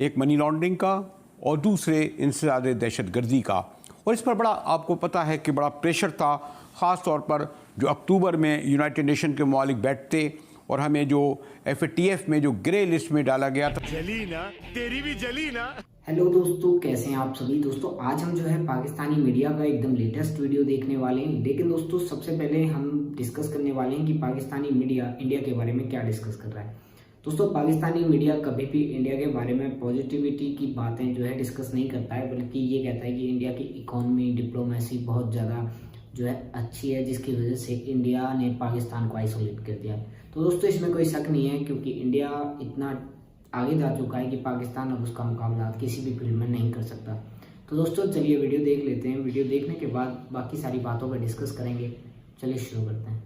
एक money laundering का और दूसरे इंसदाद दहशतगर्दी का। और इस पर बड़ा आपको पता है कि बड़ा प्रेशर था, ख़ास तौर पर जो अक्टूबर में यूनाइटेड नेशन के ममालिक बैठते और हमें जो FATF में जो ग्रे लिस्ट में डाला गया था। जली ना, तेरी भी जली ना। हेलो दोस्तों, कैसे हैं आप सभी। दोस्तों आज हम जो है पाकिस्तानी मीडिया का एकदम लेटेस्ट वीडियो देखने वाले हैं। लेकिन दोस्तों सबसे पहले हम डिस्कस करने वाले हैं कि पाकिस्तानी मीडिया इंडिया के बारे में क्या डिस्कस कर रहा है। दोस्तों पाकिस्तानी मीडिया कभी भी इंडिया के बारे में पॉजिटिविटी की बातें जो है डिस्कस नहीं करता है, बल्कि ये कहता है कि इंडिया की इकोनॉमी, डिप्लोमेसी बहुत ज़्यादा जो है अच्छी है, जिसकी वजह से इंडिया ने पाकिस्तान को आइसोलेट कर दिया। तो दोस्तों इसमें कोई शक नहीं है, क्योंकि इंडिया इतना आगे जा चुका है कि पाकिस्तान अब उसका मुकाबला किसी भी फील्ड में नहीं कर सकता। तो दोस्तों चलिए वीडियो देख लेते हैं। वीडियो देखने के बाद बाकी सारी बातों पर डिस्कस करेंगे। चलिए शुरू करते हैं।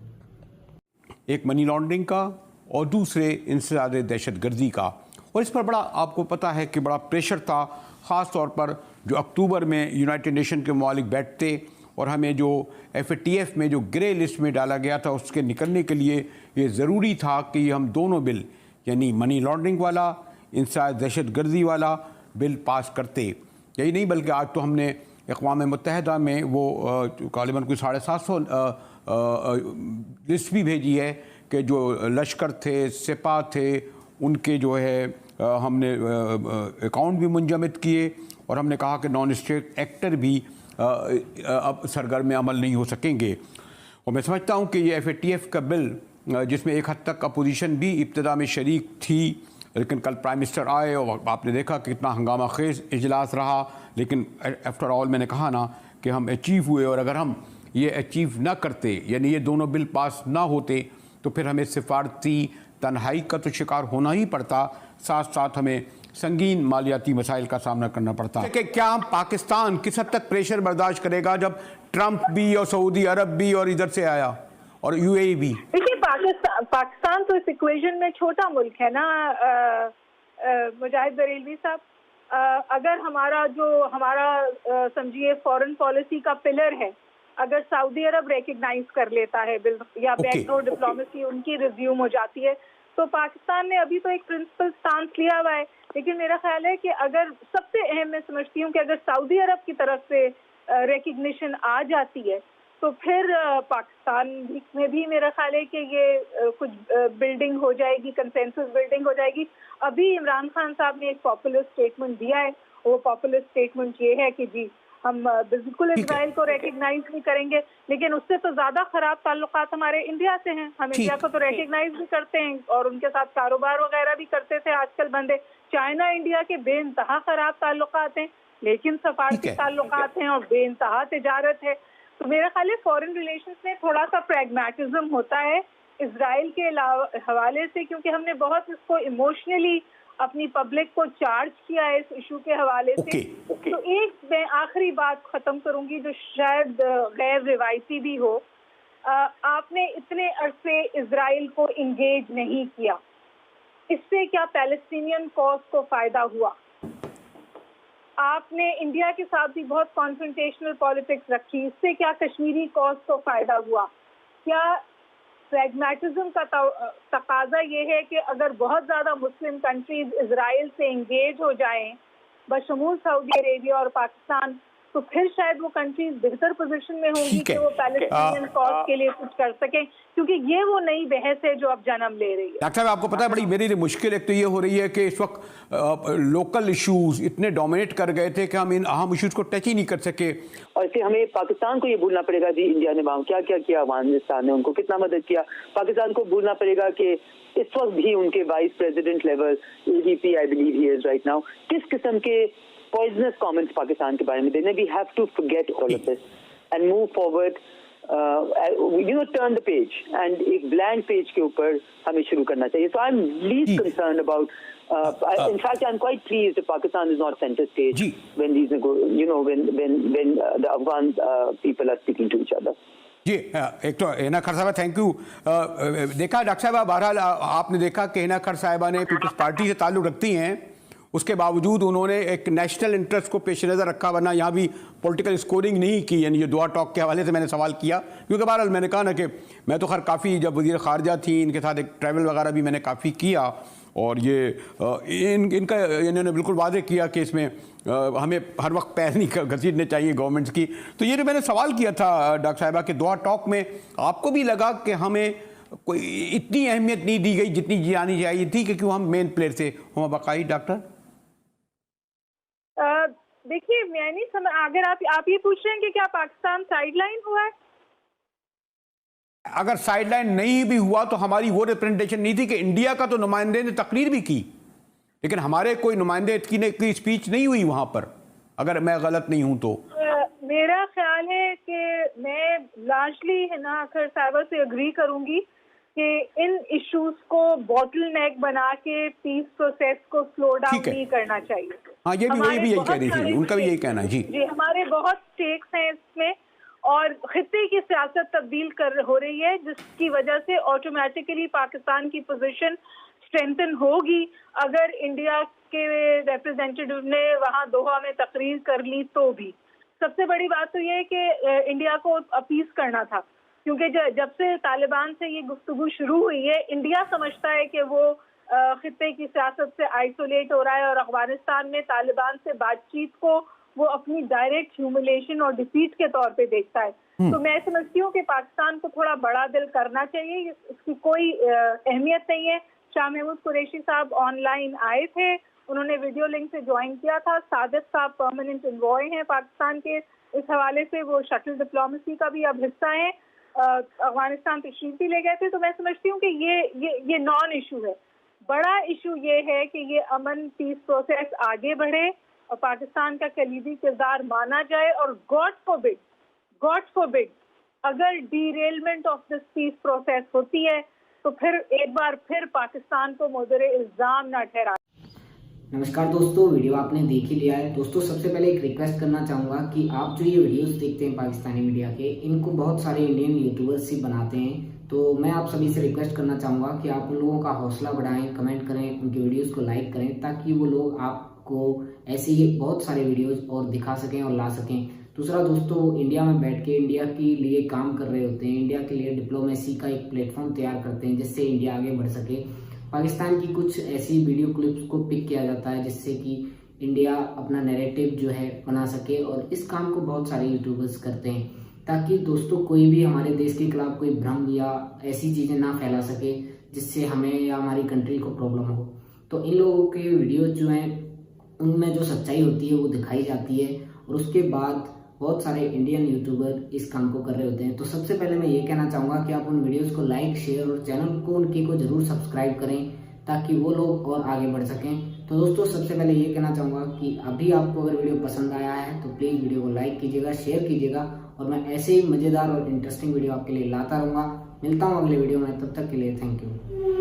एक मनी लॉन्ड्रिंग का और दूसरे इंसदाद दहशतगर्दी का। और इस पर बड़ा आपको पता है कि बड़ा प्रेशर था, ख़ास तौर पर जो अक्टूबर में यूनाइटेड नेशन के ममालिक बैठते और हमें जो FATF में जो ग्रे लिस्ट में डाला गया था, उसके निकलने के लिए ये ज़रूरी था कि हम दोनों बिल, यानी मनी लॉन्ड्रिंग वाला, इंसदाद दहशतगर्दी वाला बिल पास करते। यही नहीं बल्कि आज तो हमने अक़वाम मुत्तहिदा में वो गालिबन कोई 750 लिस्ट भी भेजी है कि जो लश्कर थे, सिपा थे, उनके जो है हमने अकाउंट भी मुंजमद किए और हमने कहा कि नॉन स्टेट एक्टर भी अब सरगर्म अमल नहीं हो सकेंगे। और मैं समझता हूँ कि ये FATF का बिल, जिसमें एक हद तक अपोजिशन भी इब्तदा में शरीक थी, लेकिन कल प्राइम मिनिस्टर आए और आपने देखा कि कितना हंगामा खेज इजलास रहा। लेकिन आफ्टर ऑल मैंने कहा ना कि हम अचीव हुए, और अगर हम ये अचीव ना करते, यानी ये दोनों बिल पास ना होते, तो फिर हमें सिफारती तन्हाई का तो शिकार होना ही पड़ता, साथ साथ हमें संगीन मालियाती मसाइल का सामना करना पड़ता। कि क्या हम पाकिस्तान किस हद तक प्रेशर बर्दाश्त करेगा जब ट्रंप भी और सऊदी अरब भी और इधर से आया और UAE भी। देखिए पाकिस्तान तो इस इक्वेशन में छोटा मुल्क है ना मुजाहिद बरेलवी साहब। अगर हमारा समझिए फॉरेन पॉलिसी का पिलर है, अगर सऊदी अरब रेकग्नाइज कर लेता है या बैकडोर डिप्लोमेसी उनकी रिज्यूम हो जाती है, तो पाकिस्तान ने अभी तो एक प्रिंसिपल स्टांस लिया हुआ है। लेकिन मेरा ख्याल है कि अगर सबसे अहम मैं समझती हूँ कि अगर सऊदी अरब की तरफ से रिकग्निशन आ जाती है, तो फिर पाकिस्तान में भी मेरा ख्याल है कि ये कुछ बिल्डिंग हो जाएगी, कंसेंसस बिल्डिंग हो जाएगी। अभी इमरान खान साहब ने एक पॉपुलर स्टेटमेंट दिया है। वो पॉपुलर स्टेटमेंट ये है कि जी हम बिल्कुल इजराइल को रेकग्नाइज नहीं करेंगे, लेकिन उससे तो ज्यादा खराब ताल्लुकात हमारे इंडिया से हैं। हम इंडिया को तो रेकग्नाइज भी करते हैं और उनके साथ कारोबार वगैरह भी करते थे, आजकल बंदे। चाइना इंडिया के बेइंतहा खराब ताल्लुकात हैं, लेकिन सफारती ताल्लुकात हैं और बेइंतहा तिजारत है। तो मेरा ख्याल है फॉरेन रिलेशंस में थोड़ा सा प्रैग्मेटिज्म होता है इजराइल के हवाले से, क्योंकि हमने बहुत इसको इमोशनली अपनी पब्लिक को चार्ज किया है इस इशू के हवाले से। तो एक मैं आखिरी बात खत्म करूंगी जो शायद गैर रिवायती भी हो। आपने इतने अरसे इजराइल को इंगेज नहीं किया, इससे क्या पैलेस्टीनियन कॉज को फायदा हुआ? आपने इंडिया के साथ भी बहुत कॉन्फ्रंटेशनल पॉलिटिक्स रखी, इससे क्या कश्मीरी कॉज को फायदा हुआ? क्या प्रैग्मेटिज्म का तकाजा ये है कि अगर बहुत ज़्यादा मुस्लिम कंट्रीज इजराइल से इंगेज हो जाएं, बशमूल सऊदी अरेबिया और पाकिस्तान, तो फिर शायद वो कंट्रीज बेहतर पोजीशन में होंगी कि वो पैलेस्टीनियन कॉज के लिए कुछ कर सकें, क्योंकि ये वो नई बहस है जो अब जन्म ले रही है। डॉक्टर साहब आपको पता है बड़ी मेरी मुश्किल एक तो ये हो रही है कि इस वक्त लोकल इश्यूज इतने डोमिनेट कर गए थे कि हम इन अहम इश्यूज को टच ही नहीं कर सके। और फिर हमें पाकिस्तान को ये भूलना पड़ेगा जी इंडिया ने वहाँ क्या क्या किया, अफगानिस्तान ने उनको कितना मदद किया। पाकिस्तान को भूलना पड़ेगा कि इस वक्त भी उनके vice president level AVP I believe he is right now किस किस्म के poisonous comments पाकिस्तान के बारे में देने। We have to forget all of this and move forward, turn the page and एक blank page के ऊपर हमें शुरू करना चाहिए। So I'm least concerned about in fact I'm quite pleased that Pakistan is not center stage when these when the Afghan people are speaking to each other। जी एक तो हिना खर साहबा थैंक यू। देखा डॉक्टर साहब, बहरहाल आपने देखा कि हिना खर साहिबा ने पीपल्स पार्टी से ताल्लुक़ रखती हैं, उसके बावजूद उन्होंने एक नेशनल इंटरेस्ट को पेश नज़र रखा, वरना यहाँ भी पॉलिटिकल स्कोरिंग नहीं की। यानी ये दुआ टॉक के हवाले से मैंने सवाल किया, क्योंकि बहरहाल मैंने कहा ना कि मैं तो खैर काफ़ी, जब वज़ीर ख़ारजा थी इनके साथ एक ट्रैवल वगैरह भी मैंने काफ़ी किया, और ये इनका इन्होंने बिल्कुल वादे किया कि इसमें हमें हर वक्त पैर नहीं घसीटने चाहिए गवर्नमेंट्स की। तो ये जो मैंने सवाल किया था डॉक्टर साहिबा के दोहा टॉक में, आपको भी लगा कि हमें कोई इतनी अहमियत नहीं दी गई जितनी जानी चाहिए थी, क्योंकि हम मेन प्लेयर थे हम बकाई? डॉक्टर देखिए, मैं नहीं समझ, अगर आप ये पूछ रहे हैं कि क्या पाकिस्तान साइडलाइन हुआ है? अगर साइडलाइन नहीं भी हुआ तो हमारी वो रिप्रेजेंटेशन नहीं थी कि इंडिया का तो नुमाइंदे ने तकरीर भी की, लेकिन हमारे कोई नुमाइंदे की स्पीच नहीं हुई वहां पर, अगर मैं गलत नहीं हूं तो। मेरा ख्याल है कि मैं लार्जली हिना अख्तर साहिबा से एग्री करूंगी कि इन इश्यूज को बॉटल नेक बना के पीस प्रोसेस को स्लो डाउन नहीं करना चाहिए। हाँ, ये भी वही भी यही कह रही थी, उनका भी यही कहना है। जी, हमारे बहुत स्टेक्स हैं इसमें और खित्ते की सियासत तब्दील हो रही है, जिसकी वजह से ऑटोमेटिकली पाकिस्तान की पोजीशन स्ट्रेंथन होगी अगर इंडिया के रिप्रेजेंटेटिव ने वहां दोहा में तकरीर कर ली तो भी। सबसे बड़ी बात तो ये है कि इंडिया को अपीस करना था, क्योंकि जब से तालिबान से ये गुफ्तगू शुरू हुई है, इंडिया समझता है कि वो खित्ते की सियासत से आइसोलेट हो रहा है और अफगानिस्तान में तालिबान से बातचीत को वो अपनी डायरेक्ट ह्यूमिलेशन और डिफीट के तौर पे देखता है। तो मैं समझती हूँ कि पाकिस्तान को थोड़ा बड़ा दिल करना चाहिए, इसकी कोई अहमियत नहीं है। शाह महमूद कुरैशी साहब ऑनलाइन आए थे, उन्होंने वीडियो लिंक से ज्वाइन किया था। सादिक साहब परमानेंट एनवॉय हैं पाकिस्तान के, इस हवाले से वो शटल डिप्लोमेसी का भी अब हिस्सा है, अफगानिस्तान तशरीफ भी ले गए थे। तो मैं समझती हूँ कि ये नॉन इशू है। बड़ा इशू ये है कि ये अमन पीस प्रोसेस आगे बढ़े और पाकिस्तान का कलीदी किरदार माना जाए, और गॉड फॉरबिड अगर डीरेलमेंट ऑफ दिस पीस प्रोसेस होती है तो फिर एक बार फिर पाकिस्तान को मुजरे इल्जाम ना ठहरा। नमस्कार दोस्तों, वीडियो आपने देख ही लिया है। दोस्तों, सबसे पहले एक रिक्वेस्ट करना चाहूँगा कि आप जो ये वीडियोस देखते हैं पाकिस्तानी मीडिया के, इनको बहुत सारे इंडियन यूट्यूबर्स ही बनाते हैं। तो मैं आप सभी से रिक्वेस्ट करना चाहूँगा कि आप उन लोगों का हौसला बढ़ाएं, कमेंट करें, उनकी वीडियोस को लाइक करें, ताकि वो लोग आपको ऐसे ही बहुत सारे वीडियोस और दिखा सकें और ला सकें। दूसरा दोस्तों, इंडिया में बैठ के इंडिया के लिए काम कर रहे होते हैं, इंडिया के लिए डिप्लोमेसी का एक प्लेटफॉर्म तैयार करते हैं जिससे इंडिया आगे बढ़ सके। पाकिस्तान की कुछ ऐसी वीडियो क्लिप्स को पिक किया जाता है जिससे कि इंडिया अपना नैरेटिव जो है बना सके, और इस काम को बहुत सारे यूट्यूबर्स करते हैं ताकि दोस्तों कोई भी हमारे देश के खिलाफ कोई भ्रम या ऐसी चीज़ें ना फैला सके जिससे हमें या हमारी कंट्री को प्रॉब्लम हो। तो इन लोगों के वीडियो जो हैं उनमें जो सच्चाई होती है वो दिखाई जाती है, और उसके बाद बहुत सारे इंडियन यूट्यूबर इस काम को कर रहे होते हैं। तो सबसे पहले मैं ये कहना चाहूँगा कि आप उन वीडियोस को लाइक, शेयर और चैनल को उनके को जरूर सब्सक्राइब करें ताकि वो लोग और आगे बढ़ सकें। तो दोस्तों, सबसे पहले ये कहना चाहूँगा कि अभी आपको अगर वीडियो पसंद आया है तो प्लीज़ वीडियो को लाइक कीजिएगा, शेयर कीजिएगा, और मैं ऐसे ही मज़ेदार और इंटरेस्टिंग वीडियो आपके लिए लाता रहूँगा। मिलता हूँ अगले वीडियो में, तब तक के लिए थैंक यू।